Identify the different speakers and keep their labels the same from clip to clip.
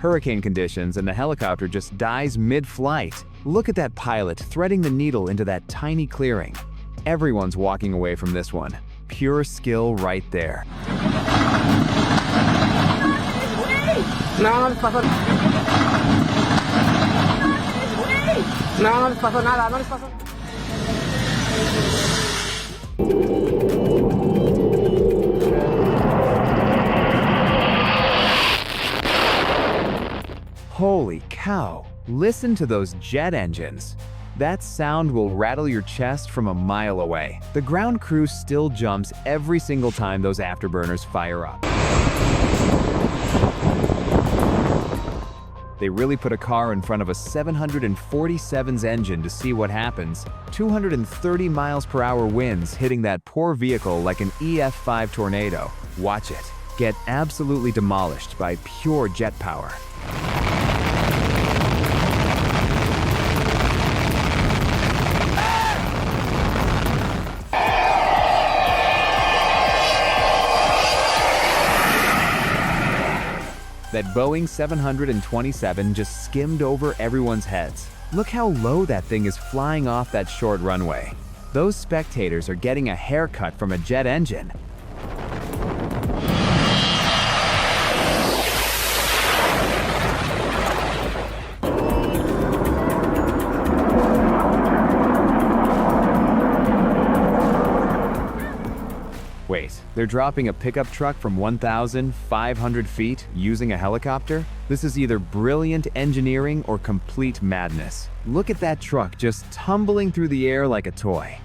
Speaker 1: hurricane conditions, and the helicopter just dies mid-flight. Look at that pilot threading the needle into that tiny clearing. Everyone's walking away from this one. Pure skill right there.
Speaker 2: No les pasó. No les pasó nada, no les pasó.
Speaker 1: Holy cow! Listen to those jet engines. That sound will rattle your chest from a mile away. The ground crew still jumps every single time those afterburners fire up. They really put a car in front of a 747's engine to see what happens. 230 miles per hour winds hitting that poor vehicle like an EF5 tornado. Watch it. Get absolutely demolished by pure jet power. That Boeing 727 just skimmed over everyone's heads. Look how low that thing is flying off that short runway. Those spectators are getting a haircut from a jet engine. Wait, they're dropping a pickup truck from 1,500 feet using a helicopter? This is either brilliant engineering or complete madness. Look at that truck just tumbling through the air like a toy.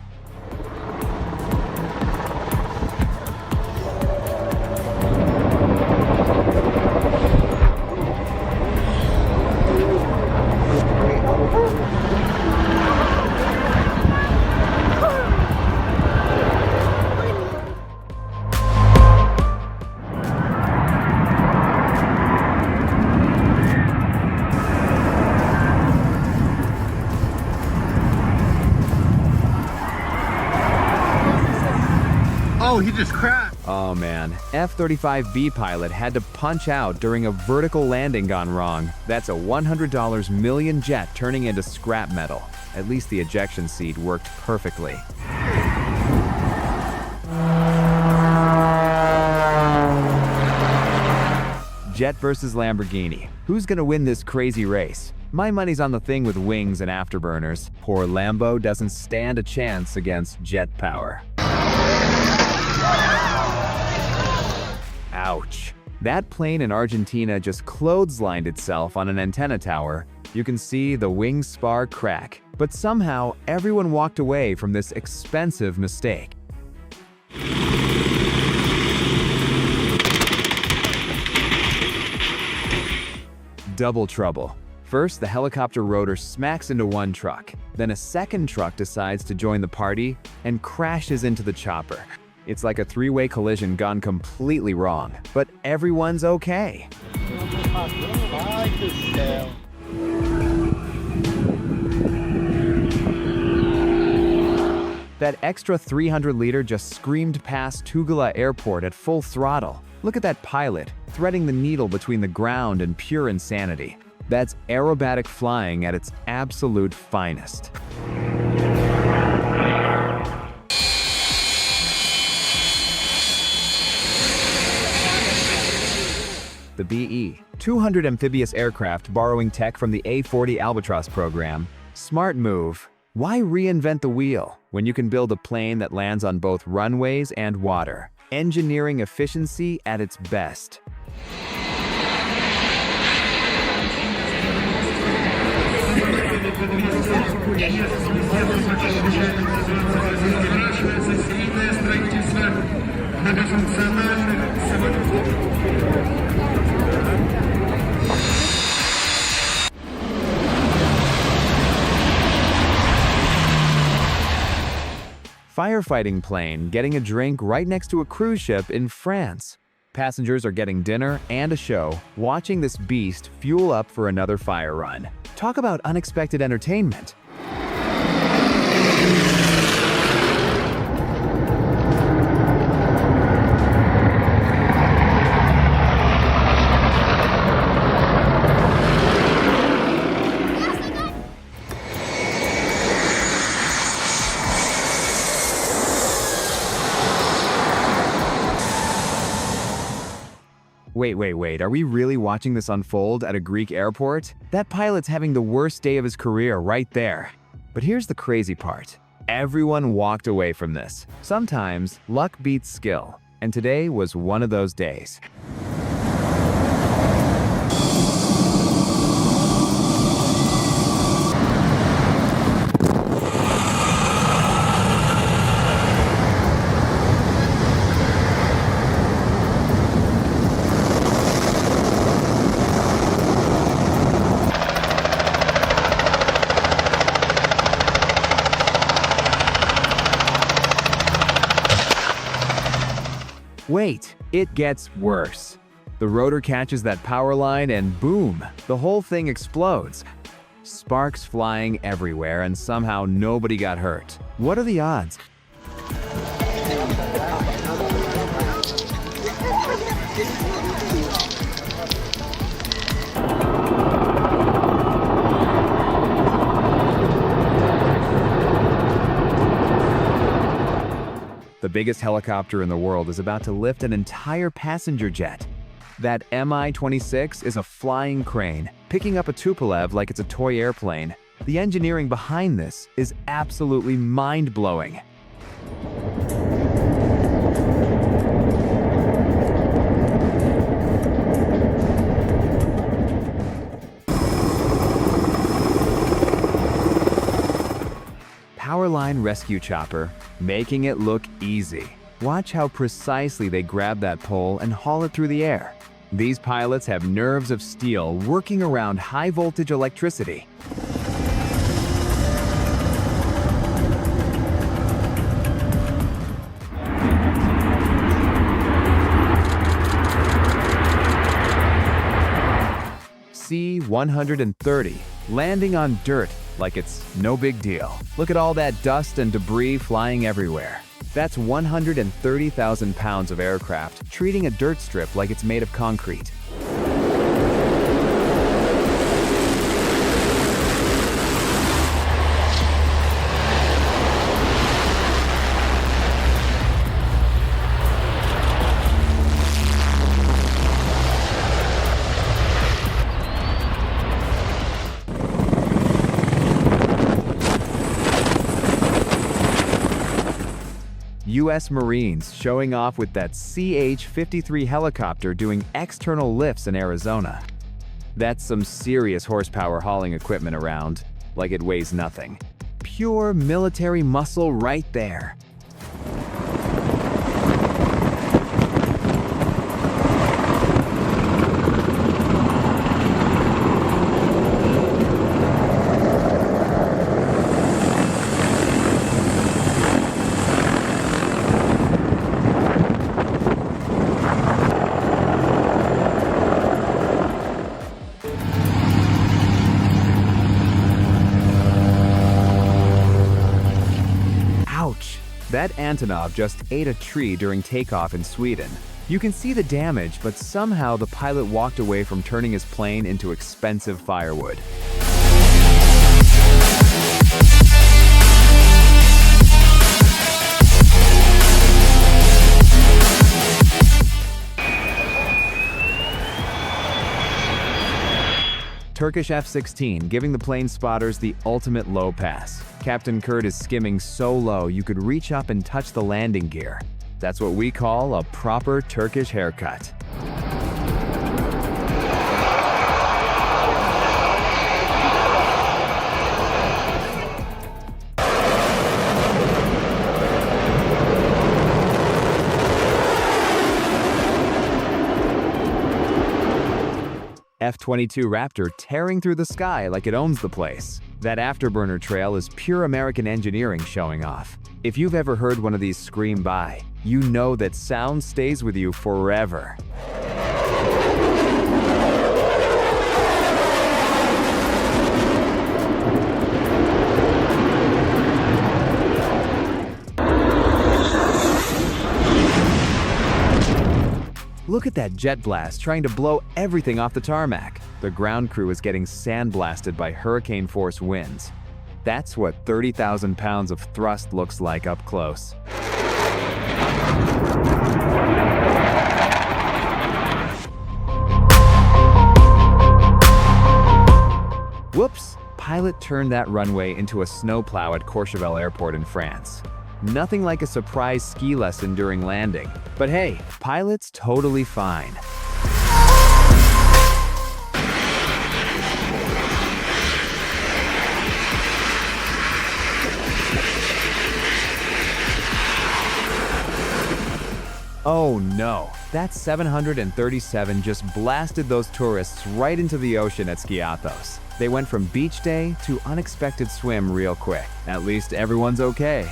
Speaker 3: Oh, he just crashed.
Speaker 1: Oh man, F-35B pilot had to punch out during a vertical landing gone wrong. That's a $100 million jet turning into scrap metal. At least the ejection seat worked perfectly. Jet versus Lamborghini. Who's gonna win this crazy race? My money's on the thing with wings and afterburners. Poor Lambo doesn't stand a chance against jet power. Ouch. That plane in Argentina just clotheslined itself on an antenna tower. You can see the wing spar crack, but somehow everyone walked away from this expensive mistake. Double trouble. First, the helicopter rotor smacks into one truck. Then a second truck decides to join the party and crashes into the chopper. It's like a three-way collision gone completely wrong, but everyone's okay. That extra 300-liter just screamed past Tugela Airport at full throttle. Look at that pilot, threading the needle between the ground and pure insanity. That's aerobatic flying at its absolute finest. The BE-200 amphibious aircraft borrowing tech from the A-40 Albatross program. Smart move. Why reinvent the wheel when you can build a plane that lands on both runways and water? Engineering efficiency at its best. Firefighting plane getting a drink right next to a cruise ship in France. Passengers are getting dinner and a show, watching this beast fuel up for another fire run. Talk about unexpected entertainment. Wait, are we really watching this unfold at a Greek airport? That pilot's having the worst day of his career right there. But here's the crazy part. Everyone walked away from this. Sometimes luck beats skill, and today was one of those days. Wait, it gets worse. The rotor catches that power line and boom, the whole thing explodes. Sparks flying everywhere and somehow nobody got hurt. What are the odds? The biggest helicopter in the world is about to lift an entire passenger jet. That Mi-26 is a flying crane, picking up a Tupolev like it's a toy airplane. The engineering behind this is absolutely mind-blowing. Powerline rescue chopper, making it look easy. Watch how precisely they grab that pole and haul it through the air. These pilots have nerves of steel working around high-voltage electricity. C-130, landing on dirt like it's no big deal. Look at all that dust and debris flying everywhere. That's 130,000 pounds of aircraft treating a dirt strip like it's made of concrete. U.S. Marines showing off with that CH-53 helicopter doing external lifts in Arizona. That's some serious horsepower hauling equipment around, like it weighs nothing. Pure military muscle right there. That Antonov just ate a tree during takeoff in Sweden. You can see the damage, but somehow the pilot walked away from turning his plane into expensive firewood. Turkish F-16 giving the plane spotters the ultimate low pass. Captain Kurt is skimming so low you could reach up and touch the landing gear. That's what we call a proper Turkish haircut. F-22 Raptor tearing through the sky like it owns the place. That afterburner trail is pure American engineering showing off. If you've ever heard one of these scream by, you know that sound stays with you forever. Look at that jet blast trying to blow everything off the tarmac. The ground crew is getting sandblasted by hurricane-force winds. That's what 30,000 pounds of thrust looks like up close. pilot turned that runway into a snowplow at Courchevel Airport in France. Nothing like a surprise ski lesson during landing. But hey, pilot's totally fine. Oh no, that 737 just blasted those tourists right into the ocean at Skiathos. They went from beach day to unexpected swim real quick. At least everyone's okay.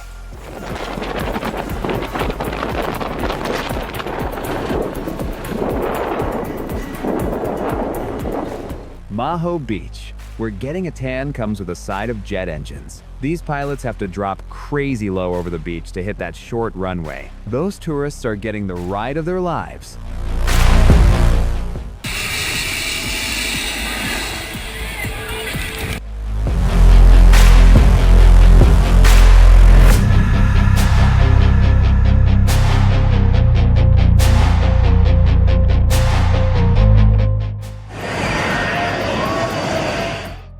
Speaker 1: Maho Beach, where getting a tan comes with a side of jet engines. These pilots have to drop crazy low over the beach to hit that short runway. Those tourists are getting the ride of their lives.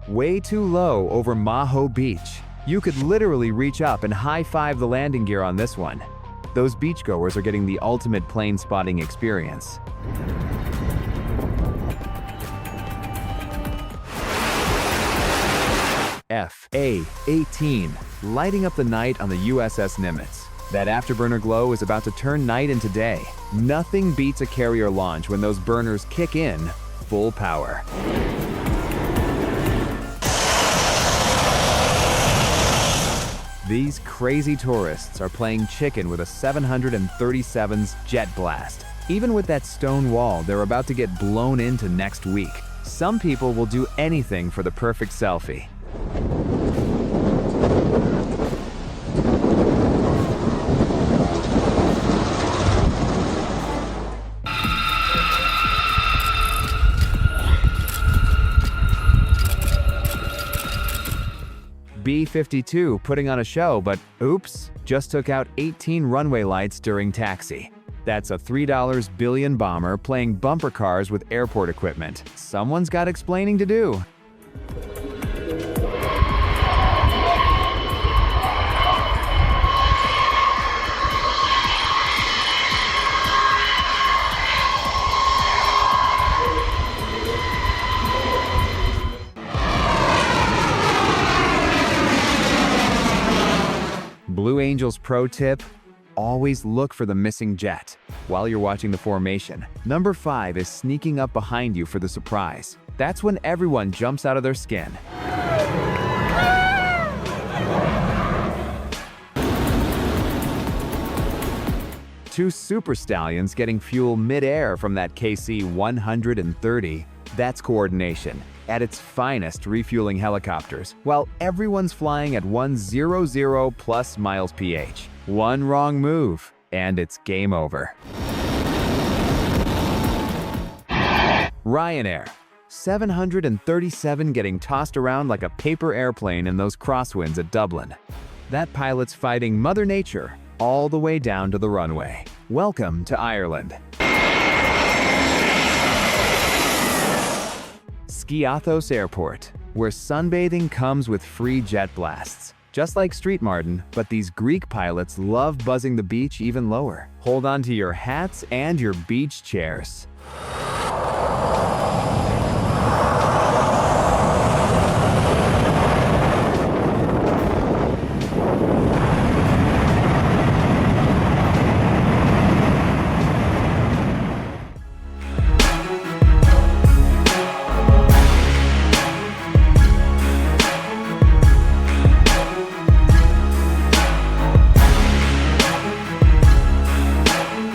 Speaker 1: Way too low over Maho Beach. You could literally reach up and high-five the landing gear on this one. Those beachgoers are getting the ultimate plane spotting experience. FA-18, lighting up the night on the USS Nimitz. That afterburner glow is about to turn night into day. Nothing beats a carrier launch when those burners kick in full power. These crazy tourists are playing chicken with a 737's jet blast. Even with that stone wall, they're about to get blown into next week. Some people will do anything for the perfect selfie. B-52 putting on a show, but oops, just took out 18 runway lights during taxi. That's a $3 billion bomber playing bumper cars with airport equipment. Someone's got explaining to do. Blue Angels pro tip: always look for the missing jet. While you're watching the formation, number 5 is sneaking up behind you for the surprise. That's when everyone jumps out of their skin. Two super stallions getting fuel mid-air from that KC-130. That's coordination at its finest, refueling helicopters, while everyone's flying at 100 plus miles ph. One wrong move, and it's game over. Ryanair. 737 getting tossed around like a paper airplane in those crosswinds at Dublin. That pilot's fighting Mother Nature all the way down to the runway. Welcome to Ireland. Skiathos Airport, where sunbathing comes with free jet blasts. Just like Street Martin, but these Greek pilots love buzzing the beach even lower. Hold on to your hats and your beach chairs.